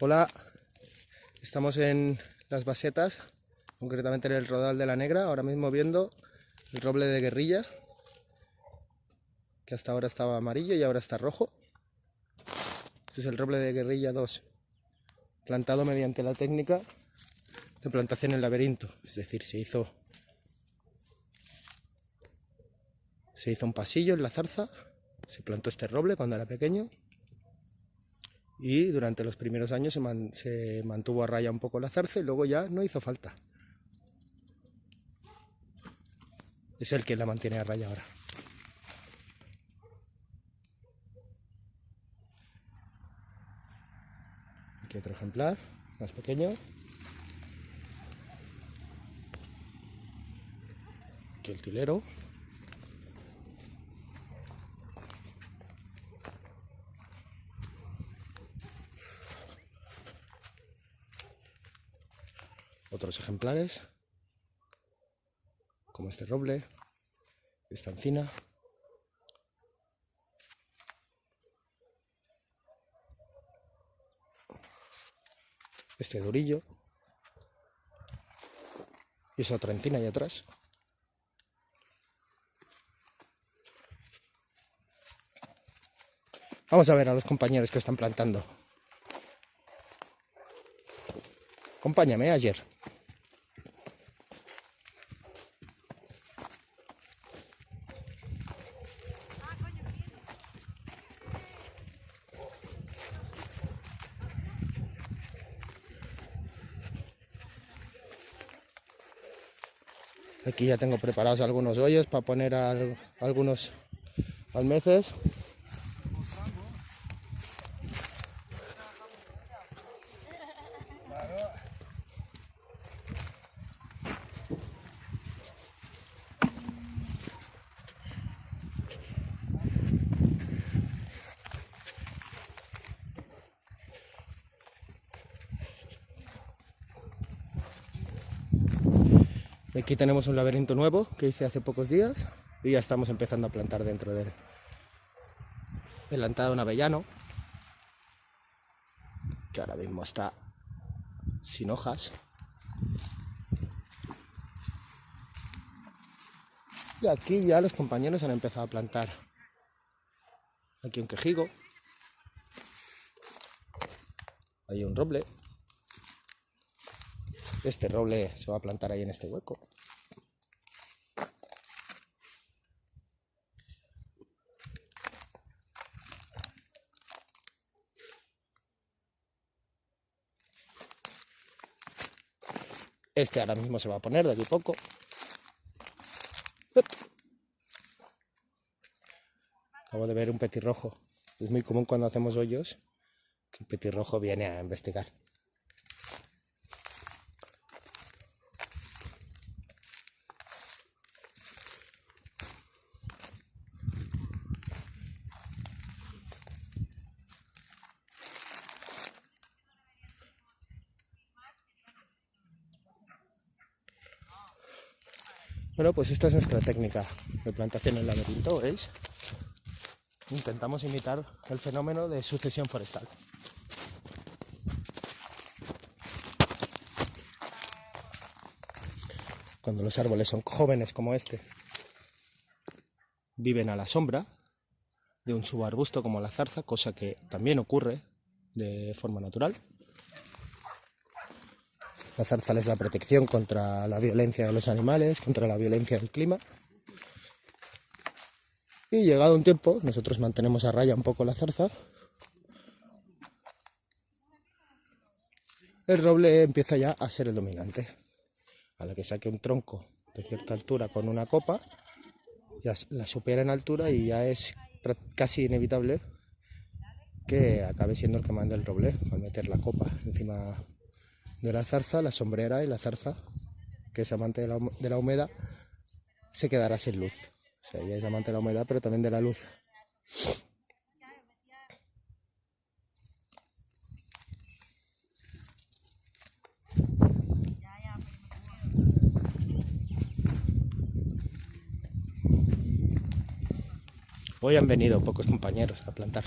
Hola, estamos en Las Basetas, concretamente en el Rodal de la Negra, ahora mismo viendo el roble de Guerrilla, que hasta ahora estaba amarillo y ahora está rojo. Este es el roble de Guerrilla 2, plantado mediante la técnica de plantación en laberinto, es decir, se hizo un pasillo en la zarza, se plantó este roble cuando era pequeño y durante los primeros años se mantuvo a raya un poco la zarza y luego ya no hizo falta. Es él quien la mantiene a raya ahora. Aquí otro ejemplar, más pequeño. Aquí el tilero. Otros ejemplares, como este roble, esta encina. Este durillo. Y esa otra encina ahí atrás. Vamos a ver a los compañeros que están plantando. Acompáñame ayer. Aquí ya tengo preparados algunos hoyos para poner algunos almeces. Aquí tenemos un laberinto nuevo que hice hace pocos días y ya estamos empezando a plantar dentro de él. He plantado un avellano que ahora mismo está sin hojas. Y aquí ya los compañeros han empezado a plantar. Aquí un quejigo. Hay un roble. Este roble se va a plantar ahí en este hueco. Este ahora mismo se va a poner de aquí a poco. Acabo de ver un petirrojo. Es muy común cuando hacemos hoyos que el petirrojo viene a investigar. Bueno, pues esta es nuestra técnica de plantación en laberinto, ¿veis? Intentamos imitar el fenómeno de sucesión forestal. Cuando los árboles son jóvenes como este, viven a la sombra de un subarbusto como la zarza, cosa que también ocurre de forma natural. La zarza les da protección contra la violencia de los animales, contra la violencia del clima. Y llegado un tiempo, nosotros mantenemos a raya un poco la zarza. El roble empieza ya a ser el dominante. A la que saque un tronco de cierta altura con una copa, ya la supera en altura y ya es casi inevitable que acabe siendo el que manda el roble al meter la copa encima de la zarza, la sombrera, y la zarza, que es amante de la humedad, se quedará sin luz. O sea, ella es amante de la humedad, pero también de la luz. Hoy han venido pocos compañeros a plantar.